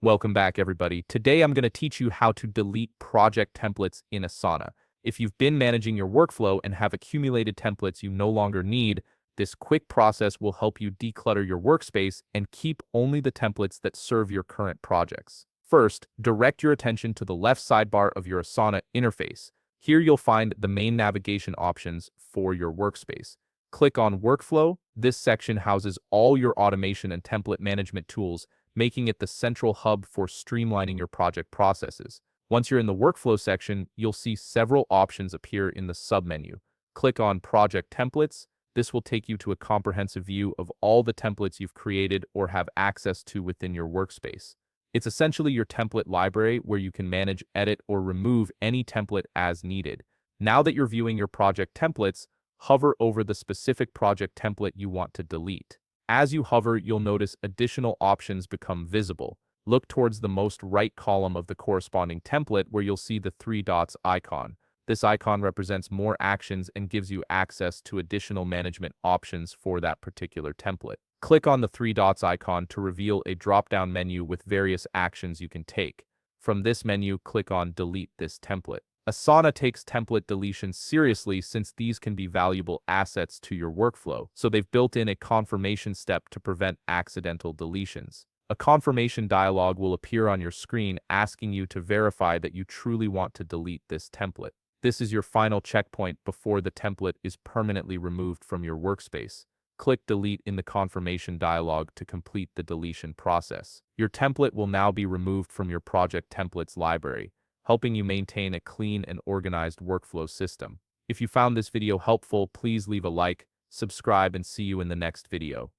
Welcome back, everybody. Today I'm going to teach you how to delete project templates in Asana. If you've been managing your workflow and have accumulated templates you no longer need, this quick process will help you declutter your workspace and keep only the templates that serve your current projects. First, direct your attention to the left sidebar of your Asana interface. Here you'll find the main navigation options for your workspace. Click on Workflow. This section houses all your automation and template management tools, making it the central hub for streamlining your project processes. Once you're in the workflow section, you'll see several options appear in the submenu. Click on Project Templates. This will take you to a comprehensive view of all the templates you've created or have access to within your workspace. It's essentially your template library where you can manage, edit, or remove any template as needed. Now that you're viewing your project templates, hover over the specific project template you want to delete. As you hover, you'll notice additional options become visible. Look towards the most right column of the corresponding template where you'll see the three dots icon. This icon represents more actions and gives you access to additional management options for that particular template. Click on the three dots icon to reveal a drop-down menu with various actions you can take. From this menu, click on Delete this template. Asana takes template deletion seriously since these can be valuable assets to your workflow, so they've built in a confirmation step to prevent accidental deletions. A confirmation dialog will appear on your screen asking you to verify that you truly want to delete this template. This is your final checkpoint before the template is permanently removed from your workspace. Click Delete in the confirmation dialog to complete the deletion process. Your template will now be removed from your project templates library, helping you maintain a clean and organized workflow system. If you found this video helpful, please leave a like, subscribe, and see you in the next video.